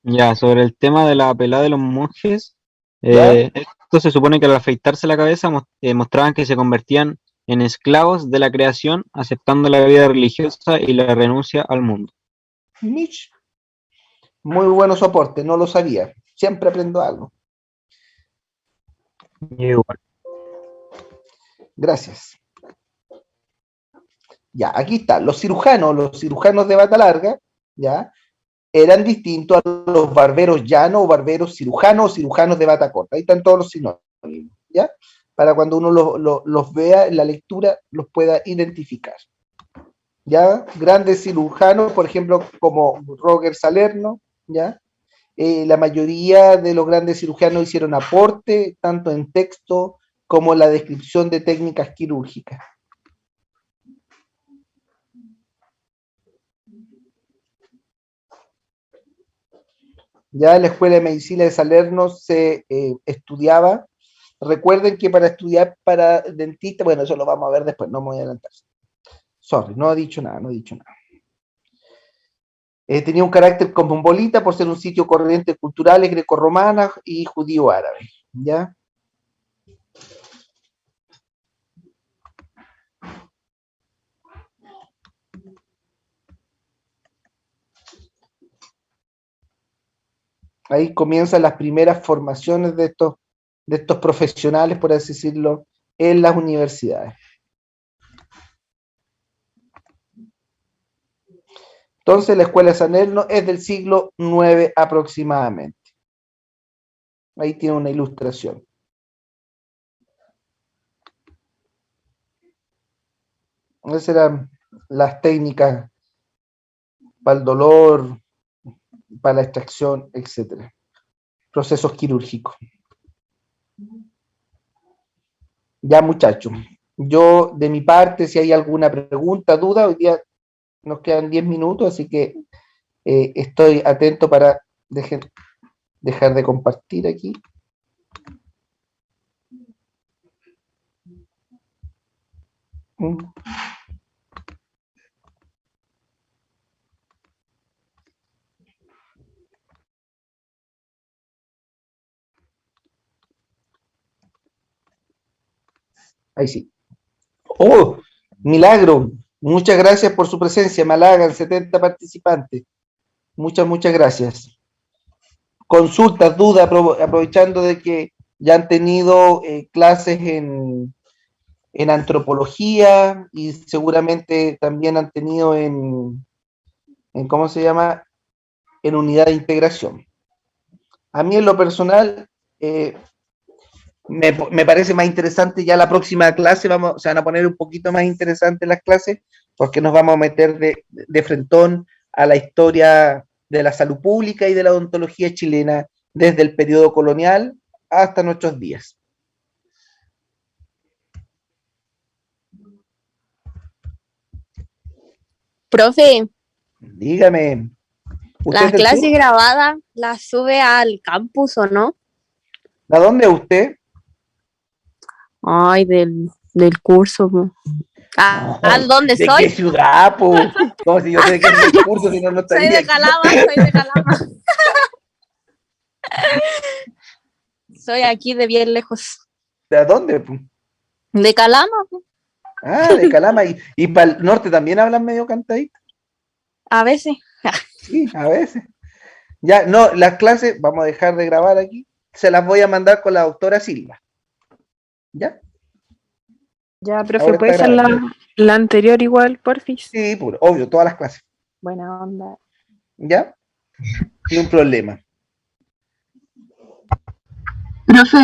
H: Ya, sobre el tema de la pelada de los monjes,
C: ¿ya?
H: esto se supone que al afeitarse la cabeza mostraban que se convertían en esclavos de la creación, aceptando la vida religiosa y la renuncia al mundo.
C: Mitch, muy bueno soporte, no lo sabía, siempre aprendo algo,
H: Igual.
C: gracias. Ya, aquí está, los cirujanos de bata larga, ¿ya? Eran distintos a los barberos llanos o barberos cirujanos o cirujanos de bata corta. Ahí están todos los sinónimos, ¿ya? Para cuando uno los vea en la lectura, los pueda identificar. ¿Ya? Grandes cirujanos, por ejemplo, como Roger Salerno, ¿ya? La mayoría de los grandes cirujanos hicieron aporte, tanto en texto como en la descripción de técnicas quirúrgicas. Ya en la Escuela de Medicina de Salerno se estudiaba. Recuerden que para estudiar para dentista, bueno, eso lo vamos a ver después, no me voy a adelantar. Sorry, no he dicho nada. Tenía un carácter cosmopolita por ser un sitio corriente culturales grecorromanas y judío-árabe. ¿Ya? Ahí comienzan las primeras formaciones de estos profesionales, por así decirlo, en las universidades. Entonces, la Escuela de Salerno es del siglo IX aproximadamente. Ahí tiene una ilustración. Esas eran las técnicas para el dolor, para la extracción, etcétera. Procesos quirúrgicos. Ya, muchachos, Yo, de mi parte, si hay alguna pregunta, duda, hoy día nos quedan 10 minutos, así que estoy atento para dejar de compartir aquí. Ahí sí. ¡Oh! Milagro. Muchas gracias por su presencia. Me halagan 70 participantes. Muchas gracias. Consultas, dudas, aprovechando de que ya han tenido clases en antropología y seguramente también han tenido en ¿cómo se llama? En unidad de integración. A mí en lo personal me parece más interesante ya la próxima clase, se van a poner un poquito más interesantes las clases porque nos vamos a meter de frentón a la historia de la salud pública y de la odontología chilena desde el periodo colonial hasta nuestros días.
I: Profe,
C: Dígame.
I: ¿las clases grabadas las sube al campus o no?
C: ¿A dónde es usted?
I: Ay, del curso. Po. ¿Dónde
C: ¿De
I: soy?
C: qué ciudad, po? Como si yo sé de qué es el curso, si no, no estaría
I: Soy de
C: aquí.
I: Calama, soy de Calama. Soy aquí de bien lejos.
C: ¿De dónde? Po?
I: De Calama. Po.
C: Ah, de Calama. ¿Y para el norte también hablan medio cantadito?
I: A veces.
C: Sí, a veces. Ya, no, las clases, vamos a dejar de grabar aquí, se las voy a mandar con la doctora Silva. ¿Ya?
B: Ya, profe,
C: Ahora
B: ¿puede
C: está
B: ser
C: grabando.
B: la anterior igual, porfis?
C: Sí, puro, obvio, todas las clases.
B: Buena onda.
C: ¿Ya? Ni un problema.
J: Profe,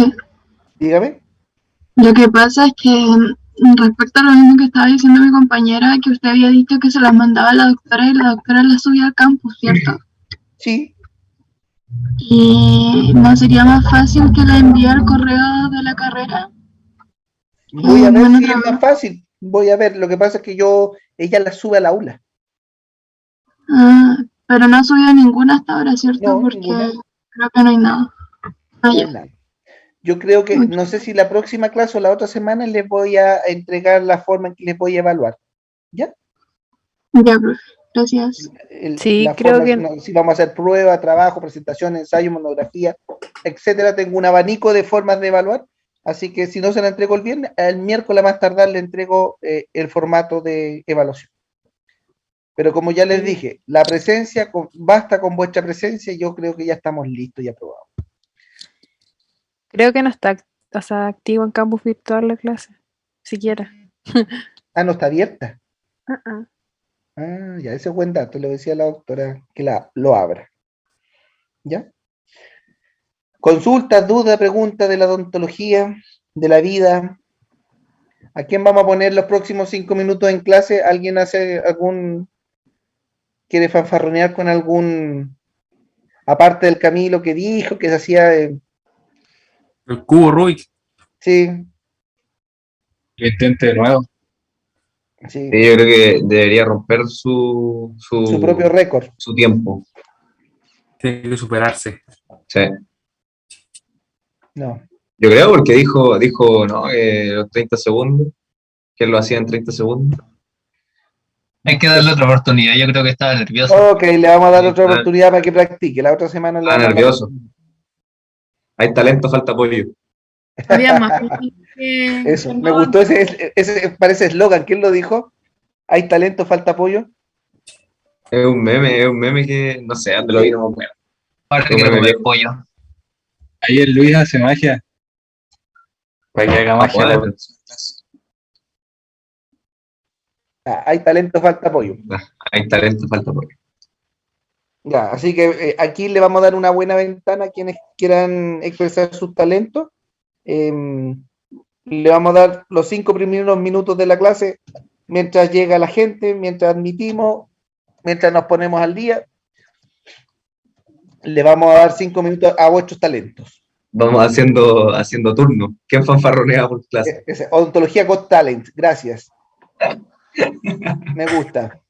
C: Dígame.
J: lo que pasa es que respecto a lo mismo que estaba diciendo mi compañera, que usted había dicho que se las mandaba a la doctora y la doctora las subía al campus, ¿cierto?
C: Sí.
J: ¿Y no sería más fácil que la envíe al correo de la carrera?
C: Voy a ver
J: Bueno,
C: si es más fácil. Voy a ver. Lo que pasa es que ella la sube al aula.
J: pero no ha subido ninguna hasta ahora, ¿cierto?
C: No,
J: porque
C: ninguna.
J: creo que no hay nada.
C: No hay nada. Yo creo que, no sé si la próxima clase o la otra semana les voy a entregar la forma en que les voy a evaluar. ¿Ya?
J: Ya, profe. Gracias.
B: Sí, creo que...
C: Si vamos a hacer prueba, trabajo, presentación, ensayo, monografía, etcétera. Tengo un abanico de formas de evaluar. Así que si no se la entrego el viernes, el miércoles a más tardar le entrego el formato de evaluación. Pero como ya les dije, la presencia, basta con vuestra presencia y yo creo que ya estamos listos y aprobados.
B: Creo que no está, o sea, activo en campus virtual la clase, siquiera.
C: Ah, no está abierta.
B: Uh-uh.
C: Ah, ya, ese es buen dato, le decía a la doctora que lo abra. ¿Ya? Consultas, dudas, preguntas de la odontología, de la vida. ¿A quién vamos a poner los próximos 5 minutos en clase? ¿Alguien quiere fanfarronear con algún, aparte del Camilo que dijo, que se hacía...
E: El cubo Rubik.
C: Sí.
F: Lo intente de nuevo.
C: Sí.
K: Sí, yo creo que debería romper su
C: propio récord.
K: Su tiempo.
E: Tiene que superarse.
K: Sí.
C: No.
K: Yo creo porque dijo no, los 30 segundos, que él lo hacía en 30 segundos.
D: Hay que darle otra oportunidad, yo creo que estaba nervioso.
C: Ok, le vamos a dar otra oportunidad para que practique. La otra semana le vamos
K: nervioso. Hay talento, falta apoyo.
J: Había más.
C: Eso, me gustó ese parece eslogan. ¿Quién lo dijo? Hay talento, falta apoyo.
K: Es un meme que no sé dónde lo vi, no me acuerdo.
D: Ahora quiero comer pollo.
F: Ahí el Luis hace magia. Para que haga magia.
C: Hay talento, falta apoyo.
K: Hay talento, falta apoyo.
C: Ya, así que aquí le vamos a dar una buena ventana a quienes quieran expresar sus talentos. Le vamos a dar los 5 primeros minutos de la clase mientras llega la gente, mientras admitimos, mientras nos ponemos al día. Le vamos a dar 5 minutos a vuestros talentos.
K: Vamos haciendo turno. ¿Quién fanfarronea por clase?
C: Odontología Got Talent, gracias. Me gusta.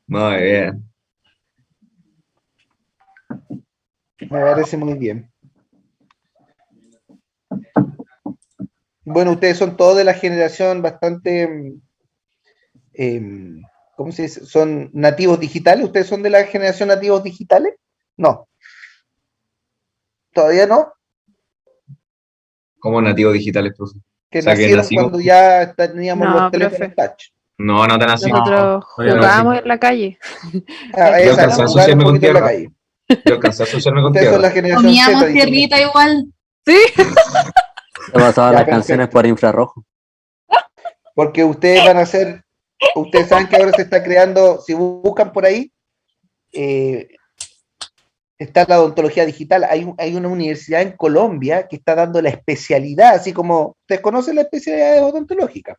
K: Muy bien.
C: Me parece muy bien. Bueno, ustedes son todos de la generación bastante, ¿cómo se dice? ¿Son nativos digitales? ¿Ustedes son de la generación nativos digitales? No. ¿Todavía no?
K: Como nativos digitales, profe.
C: Que
K: O sea, que
C: nacieron
K: nacimos-
C: cuando ya teníamos
B: No,
C: los teléfonos
B: profe.
C: touch.
K: No, no te nací.
B: Nosotros
E: todavía no,
B: jugábamos en la calle.
C: Ah,
K: Yo
C: exacto,
K: alcancé a
C: jugar un
K: asociarme con
C: poquito en la
K: tierra.
C: calle.
K: Yo alcancé a asociarme con
C: Ustedes son
K: tierra.
C: la generación Z.
L: Comíamos
C: dicen.
L: tierrita igual.
B: Sí.
G: Se pasaban
C: Ya,
G: las canciones
C: perfecto.
G: por infrarrojo.
C: Porque ustedes van a hacer, ustedes saben que ahora se está creando, si buscan por ahí, está la odontología digital. Hay una universidad en Colombia que está dando la especialidad, así como ustedes conocen las especialidades odontológicas.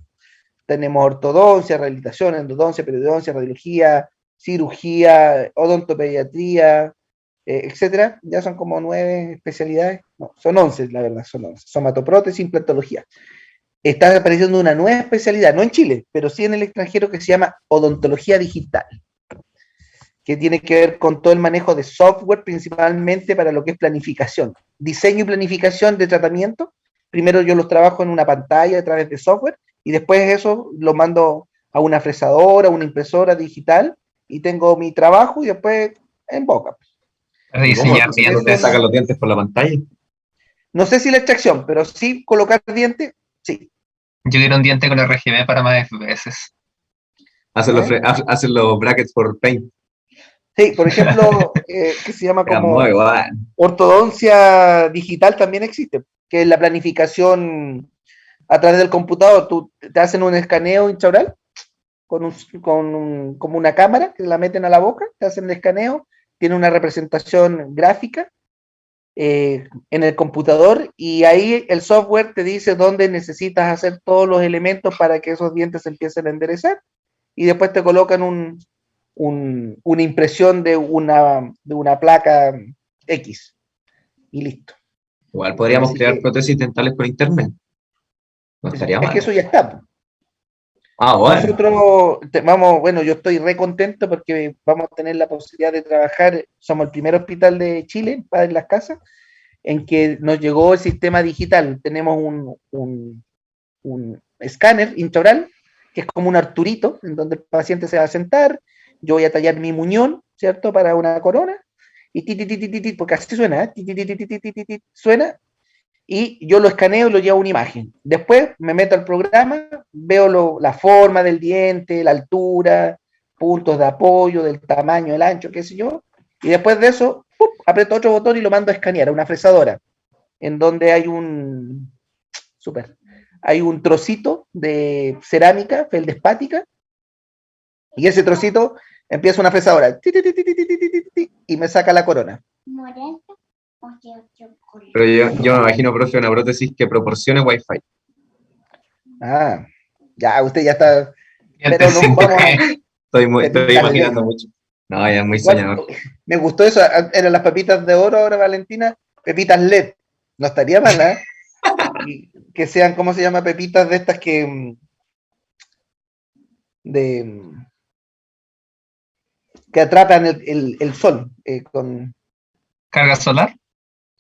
C: Tenemos ortodoncia, rehabilitación, endodoncia, periodoncia, radiología, cirugía, odontopediatría, etcétera. Ya son como 9 especialidades. No, son 11, la verdad, son 11. Somatoprótesis, implantología. Está apareciendo una nueva especialidad, no en Chile, pero sí en el extranjero, que se llama odontología digital, que tiene que ver con todo el manejo de software, principalmente para lo que es planificación, diseño y planificación de tratamiento. Primero yo los trabajo en una pantalla a través de software, y después eso lo mando a una fresadora, una impresora digital, y tengo mi trabajo, y después en boca.
D: Para
K: ¿Y cómo
D: diseñar
K: no te
D: dientes.
K: sacan los dientes por la pantalla?
C: No sé si la extracción, pero sí colocar dientes, sí.
D: Yo quiero un diente con RGB para más FPS.
K: Hacen los brackets por Paint.
C: Sí, por ejemplo, que se llama
K: Era
C: como
K: muy bueno.
C: ortodoncia digital también existe, que es la planificación a través del computador. Tú te hacen un escaneo intraoral como una cámara que la meten a la boca, te hacen el escaneo, tiene una representación gráfica en el computador, y ahí el software te dice dónde necesitas hacer todos los elementos para que esos dientes se empiecen a enderezar, y después te colocan una impresión de una placa X y listo.
K: Igual podríamos
C: Así
K: crear
C: que-
K: prótesis dentales por internet. No estaría
C: Es
K: mal.
C: que eso ya está.
K: Ah, bueno.
C: Nosotros bueno, yo estoy re contento porque vamos a tener la posibilidad de trabajar, somos el primer hospital de Chile, Padre en las Casas, en que nos llegó el sistema digital. Tenemos un escáner intraoral, que es como un Arturito, en donde el paciente se va a sentar, yo voy a tallar mi muñón, ¿cierto?, para una corona, y porque así suena, suena, y yo lo escaneo y lo llevo a una imagen. Después me meto al programa, veo la forma del diente, la altura, puntos de apoyo, del tamaño, el ancho, qué sé yo, y después de eso, ¡pum!, aprieto otro botón y lo mando a escanear a una fresadora, en donde hay hay un trocito de cerámica feldespática, y ese trocito empieza una fresadora, y me saca la corona.
K: Pero yo me imagino, profe, una prótesis que proporcione Wi-Fi.
C: Ah, ya, usted ya está. Pero
D: Dientes
C: no,
D: 5G.
C: vamos a.
K: Estoy imaginando mucho. No, ya es muy
C: Igual,
K: soñador.
C: me gustó eso, eran las papitas de oro ahora, Valentina, pepitas LED. No estaría mal, ¿eh? Y que sean, ¿cómo se llama? Pepitas de estas que atrapan el sol con
D: ¿Carga solar?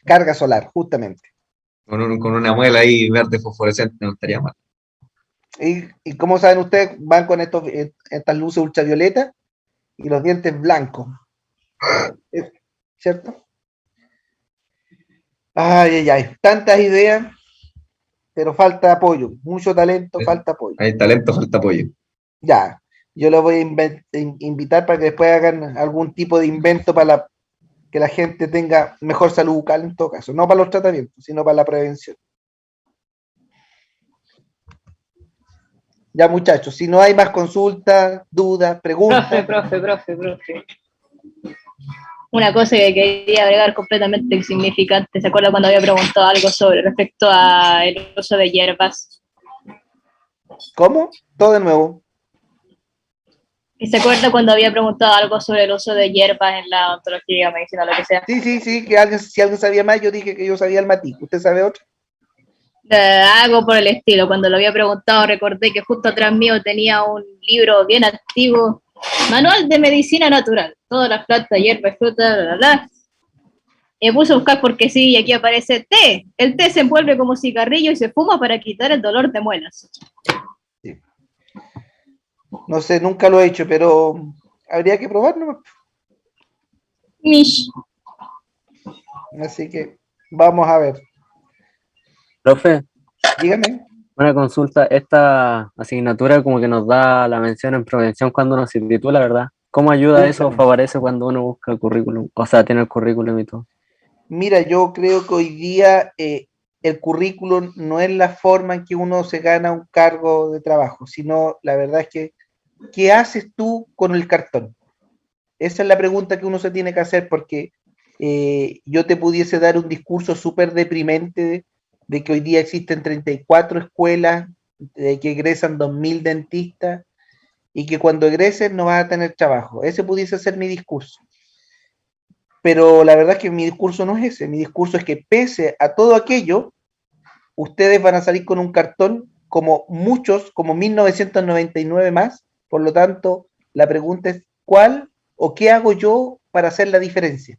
C: carga solar, justamente.
K: Con una muela ahí verde fosforescente no estaría mal.
C: Y como saben ustedes, van con estas luces ultravioletas y los dientes blancos. ¿Cierto? Ay, tantas ideas, pero falta apoyo, mucho talento, falta apoyo.
K: Hay talento, falta apoyo.
C: Ya, yo los voy a invitar para que después hagan algún tipo de invento para que la gente tenga mejor salud bucal en todo caso, no para los tratamientos, sino para la prevención. Ya, muchachos, si no hay más consultas, dudas, preguntas.
L: Profe. Una cosa que quería agregar completamente insignificante. ¿Se acuerda cuando había preguntado algo respecto al uso de hierbas?
C: ¿Cómo? Todo de nuevo.
L: ¿Y se acuerda cuando había preguntado algo sobre el uso de hierbas en la ontología, medicina, lo que sea?
C: Sí, que si alguien sabía más, yo dije que yo sabía el matiz. ¿Usted sabe otro?
L: Algo por el estilo. Cuando lo había preguntado, recordé que justo atrás mío tenía un libro bien activo, Manual de Medicina Natural, todas las plantas, hierbas, frutas, bla, bla, bla. Y me puse a buscar porque sí, y aquí aparece té. El té se envuelve como cigarrillo y se fuma para quitar el dolor de muelas.
C: Sí. No sé, nunca lo he hecho, pero habría que probarlo.
L: Mish.
C: Así que vamos a ver.
G: Profe,
C: Dígame.
G: una consulta, esta asignatura como que nos da la mención en prevención cuando uno se titula, ¿verdad? ¿Cómo ayuda eso o favorece cuando uno busca el currículum? O sea, tiene el currículum y todo.
C: Mira, yo creo que hoy día el currículum no es la forma en que uno se gana un cargo de trabajo, sino la verdad es que, ¿qué haces tú con el cartón? Esa es la pregunta que uno se tiene que hacer, porque yo te pudiese dar un discurso súper deprimente de que hoy día existen 34 escuelas, de que egresan 2.000 dentistas y que cuando egresen no vas a tener trabajo. Ese pudiese ser mi discurso. Pero la verdad es que mi discurso no es ese. Mi discurso es que pese a todo aquello, ustedes van a salir con un cartón como muchos, como 1999 más. Por lo tanto, la pregunta es ¿cuál o qué hago yo para hacer la diferencia?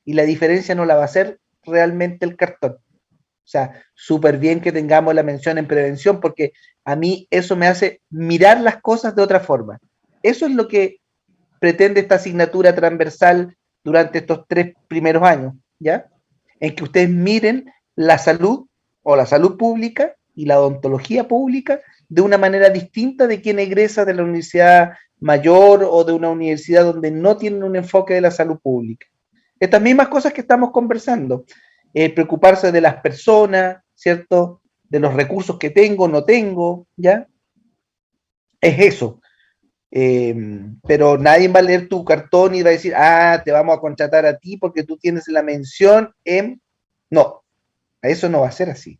C: Y la diferencia no la va a hacer realmente el cartón. O sea, súper bien que tengamos la mención en prevención, porque a mí eso me hace mirar las cosas de otra forma. Eso es lo que pretende esta asignatura transversal durante estos 3 primeros años, ¿ya? En que ustedes miren la salud o la salud pública y la odontología pública de una manera distinta de quien egresa de la universidad mayor o de una universidad donde no tienen un enfoque de la salud pública. Estas mismas cosas que estamos conversando, preocuparse de las personas, ¿cierto? De los recursos que tengo, no tengo, ¿ya? Es eso. Pero nadie va a leer tu cartón y va a decir, te vamos a contratar a ti porque tú tienes la mención en... No, eso no va a ser así.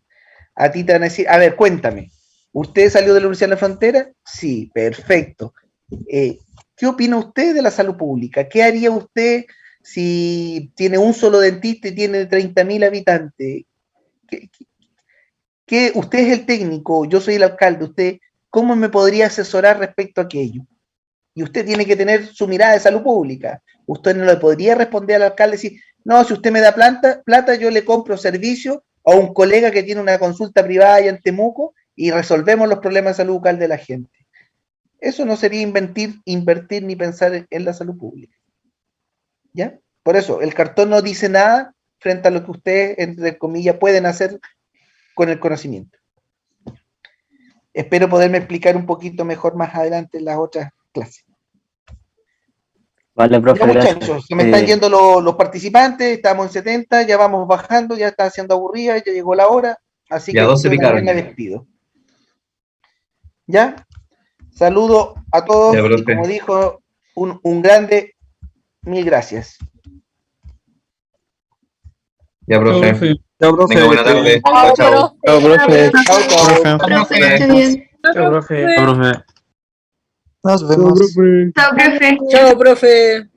C: A ti te van a decir, a ver, cuéntame, ¿usted salió de la Universidad de la Frontera? Sí, perfecto. ¿Qué opina usted de la salud pública? ¿Qué haría usted si tiene un solo dentista y tiene 30.000 habitantes? Usted es el técnico, yo soy el alcalde, usted, ¿cómo me podría asesorar respecto a aquello? Y usted tiene que tener su mirada de salud pública. Usted no le podría responder al alcalde y decir, no, si usted me da plata, yo le compro servicio a un colega que tiene una consulta privada allá en Temuco y resolvemos los problemas de salud bucal de la gente. Eso no sería invertir ni pensar en la salud pública. ¿Ya? Por eso, el cartón no dice nada frente a lo que ustedes, entre comillas, pueden hacer con el conocimiento. Espero poderme explicar un poquito mejor más adelante en las otras clases.
G: Vale, profe,
C: Ya, muchachos,
G: gracias.
C: se me están yendo los participantes, estamos en 70, ya vamos bajando, ya está siendo aburrida, ya llegó la hora, así
K: Ya
C: que
K: 12
C: yo
K: picaron.
C: me despido. ¿Ya? Saludo a todos
K: Ya,
C: y
K: profe.
C: como dijo un grande, mil gracias.
K: Ya, profe.
H: Chao, profe.
K: Venga, buena tarde. Chao, chao.
H: Chao, profe.
C: Chao, chao.
J: Profe, que esté bien.
E: Chao, profe.
C: Nos vemos.
J: Chao, profe.
A: Chao, profe.